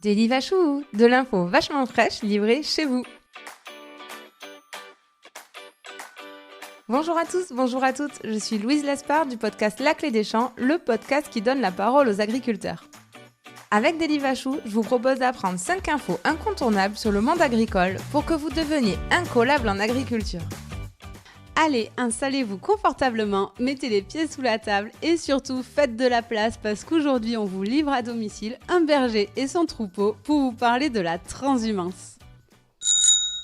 Daily Vachou, de l'info vachement fraîche livrée chez vous. Bonjour à tous, bonjour à toutes, je suis Louise Lespard du podcast La Clé des Champs, le podcast qui donne la parole aux agriculteurs. Avec Daily Vachou, je vous propose d'apprendre 5 infos incontournables sur le monde agricole pour que vous deveniez incollable en agriculture. Allez, installez-vous confortablement, mettez les pieds sous la table et surtout faites de la place parce qu'aujourd'hui on vous livre à domicile un berger et son troupeau pour vous parler de la transhumance.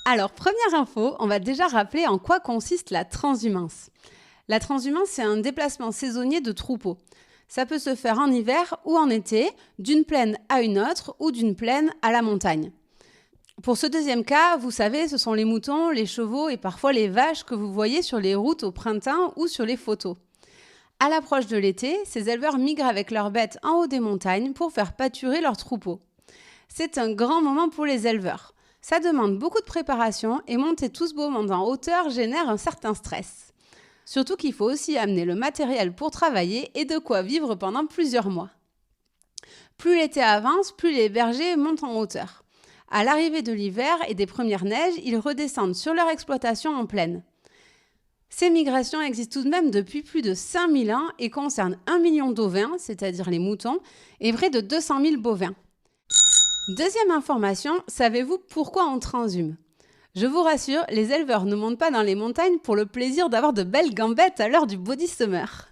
Alors, première info, on va déjà rappeler en quoi consiste la transhumance. La transhumance, c'est un déplacement saisonnier de troupeaux. Ça peut se faire en hiver ou en été, d'une plaine à une autre ou d'une plaine à la montagne. Pour ce deuxième cas, vous savez, ce sont les moutons, les chevaux et parfois les vaches que vous voyez sur les routes au printemps ou sur les photos. À l'approche de l'été, ces éleveurs migrent avec leurs bêtes en haut des montagnes pour faire pâturer leurs troupeaux. C'est un grand moment pour les éleveurs. Ça demande beaucoup de préparation et monter tout ce beau monde en hauteur génère un certain stress. Surtout qu'il faut aussi amener le matériel pour travailler et de quoi vivre pendant plusieurs mois. Plus l'été avance, plus les bergers montent en hauteur. À l'arrivée de l'hiver et des premières neiges, ils redescendent sur leur exploitation en plaine. Ces migrations existent tout de même depuis plus de 5000 ans et concernent 1 million d'ovins, c'est-à-dire les moutons, et près de 200 000 bovins. Deuxième information, savez-vous pourquoi on transhume ? Je vous rassure, les éleveurs ne montent pas dans les montagnes pour le plaisir d'avoir de belles gambettes à l'heure du body summer.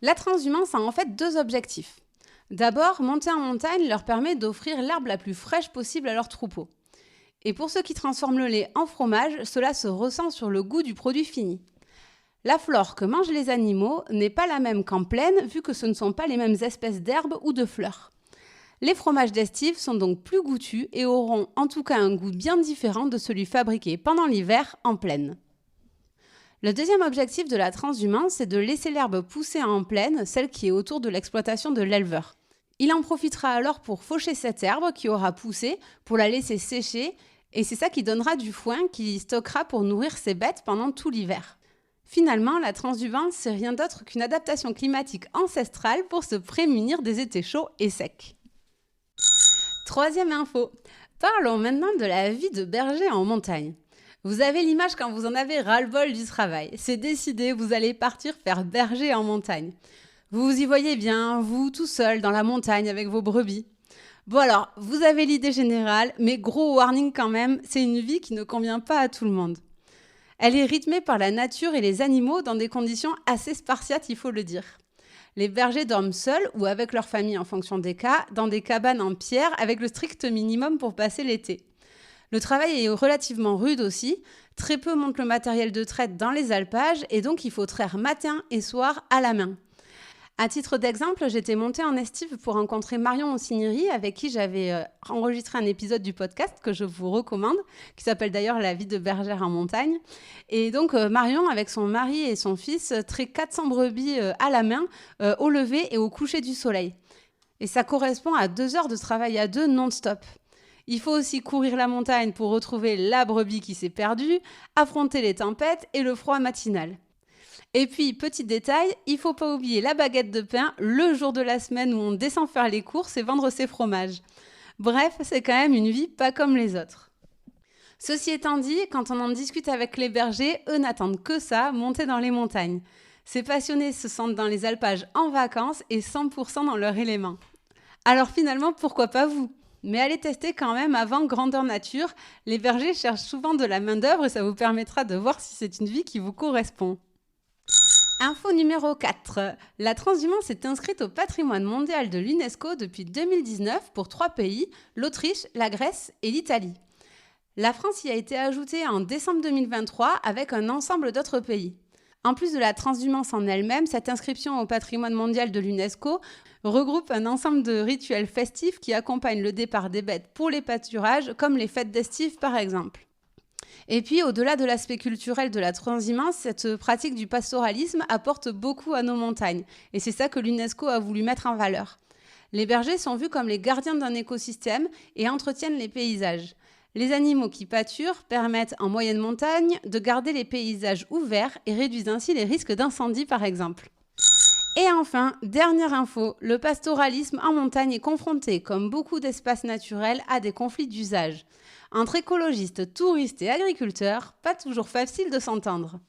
La transhumance a en fait 2 objectifs. D'abord, monter en montagne leur permet d'offrir l'herbe la plus fraîche possible à leur troupeau. Et pour ceux qui transforment le lait en fromage, cela se ressent sur le goût du produit fini. La flore que mangent les animaux n'est pas la même qu'en plaine, vu que ce ne sont pas les mêmes espèces d'herbes ou de fleurs. Les fromages d'estive sont donc plus goûtus et auront en tout cas un goût bien différent de celui fabriqué pendant l'hiver en plaine. Le deuxième objectif de la transhumance, c'est de laisser l'herbe pousser en plaine, celle qui est autour de l'exploitation de l'éleveur. Il en profitera alors pour faucher cette herbe qui aura poussé, pour la laisser sécher, et c'est ça qui donnera du foin qu'il stockera pour nourrir ses bêtes pendant tout l'hiver. Finalement, la transhumance, c'est rien d'autre qu'une adaptation climatique ancestrale pour se prémunir des étés chauds et secs. Troisième info, parlons maintenant de la vie de berger en montagne. Vous avez l'image quand vous en avez ras-le-bol du travail. C'est décidé, vous allez partir faire berger en montagne. Vous vous y voyez bien, vous tout seul dans la montagne avec vos brebis. Bon alors, vous avez l'idée générale, mais gros warning quand même, c'est une vie qui ne convient pas à tout le monde. Elle est rythmée par la nature et les animaux dans des conditions assez spartiates, il faut le dire. Les bergers dorment seuls ou avec leur famille en fonction des cas, dans des cabanes en pierre avec le strict minimum pour passer l'été. Le travail est relativement rude aussi, très peu montent le matériel de traite dans les alpages et donc il faut traire matin et soir à la main. À titre d'exemple, j'étais montée en estive pour rencontrer Marion Ossigneri, avec qui j'avais enregistré un épisode du podcast que je vous recommande, qui s'appelle d'ailleurs La vie de bergère en montagne. Et donc Marion, avec son mari et son fils, traite 400 brebis à la main, au lever et au coucher du soleil. Et ça correspond à 2 heures de travail à 2 non-stop. Il faut aussi courir la montagne pour retrouver la brebis qui s'est perdue, affronter les tempêtes et le froid matinal. Et puis, petit détail, il ne faut pas oublier la baguette de pain le jour de la semaine où on descend faire les courses et vendre ses fromages. Bref, c'est quand même une vie pas comme les autres. Ceci étant dit, quand on en discute avec les bergers, eux n'attendent que ça, monter dans les montagnes. Ces passionnés se sentent dans les alpages en vacances et 100% dans leur élément. Alors finalement, pourquoi pas vous ? Mais allez tester quand même avant grandeur nature. Les bergers cherchent souvent de la main-d'œuvre et ça vous permettra de voir si c'est une vie qui vous correspond. Info numéro 4. La transhumance est inscrite au patrimoine mondial de l'UNESCO depuis 2019 pour 3 pays, l'Autriche, la Grèce et l'Italie. La France y a été ajoutée en décembre 2023 avec un ensemble d'autres pays. En plus de la transhumance en elle-même, cette inscription au patrimoine mondial de l'UNESCO regroupe un ensemble de rituels festifs qui accompagnent le départ des bêtes pour les pâturages, comme les fêtes d'estive par exemple. Et puis, au-delà de l'aspect culturel de la transhumance, cette pratique du pastoralisme apporte beaucoup à nos montagnes. Et c'est ça que l'UNESCO a voulu mettre en valeur. Les bergers sont vus comme les gardiens d'un écosystème et entretiennent les paysages. Les animaux qui pâturent permettent en moyenne montagne de garder les paysages ouverts et réduisent ainsi les risques d'incendie par exemple. Et enfin, dernière info, le pastoralisme en montagne est confronté, comme beaucoup d'espaces naturels, à des conflits d'usage. Entre écologistes, touristes et agriculteurs, pas toujours facile de s'entendre.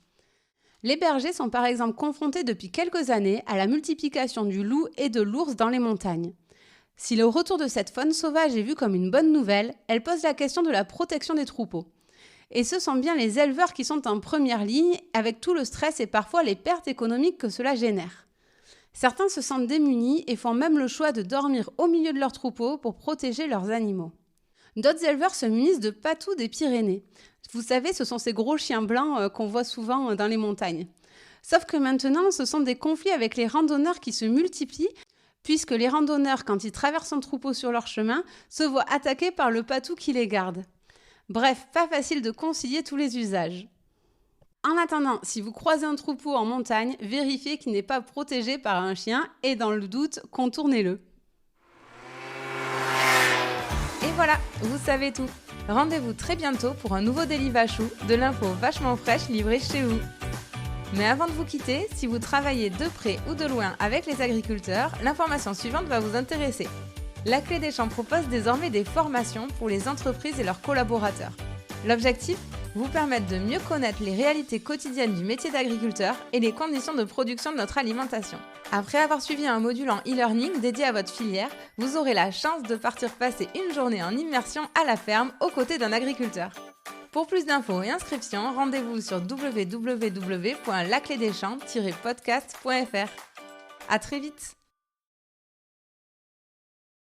Les bergers sont par exemple confrontés depuis quelques années à la multiplication du loup et de l'ours dans les montagnes. Si le retour de cette faune sauvage est vu comme une bonne nouvelle, elle pose la question de la protection des troupeaux. Et ce sont bien les éleveurs qui sont en première ligne, avec tout le stress et parfois les pertes économiques que cela génère. Certains se sentent démunis et font même le choix de dormir au milieu de leur troupeau pour protéger leurs animaux. D'autres éleveurs se munissent de patous des Pyrénées. Vous savez, ce sont ces gros chiens blancs qu'on voit souvent dans les montagnes. Sauf que maintenant, ce sont des conflits avec les randonneurs qui se multiplient, puisque les randonneurs, quand ils traversent un troupeau sur leur chemin, se voient attaqués par le patou qui les garde. Bref, pas facile de concilier tous les usages. En attendant, si vous croisez un troupeau en montagne, vérifiez qu'il n'est pas protégé par un chien et dans le doute, contournez-le. Et voilà, vous savez tout. Rendez-vous très bientôt pour un nouveau Daily Vachou, de l'info vachement fraîche livrée chez vous. Mais avant de vous quitter, si vous travaillez de près ou de loin avec les agriculteurs, l'information suivante va vous intéresser. La Clé des Champs propose désormais des formations pour les entreprises et leurs collaborateurs. L'objectif ? Vous permettre de mieux connaître les réalités quotidiennes du métier d'agriculteur et les conditions de production de notre alimentation. Après avoir suivi un module en e-learning dédié à votre filière, vous aurez la chance de partir passer une journée en immersion à la ferme aux côtés d'un agriculteur. Pour plus d'infos et inscriptions, rendez-vous sur www.laclédeschamps-podcast.fr. À très vite!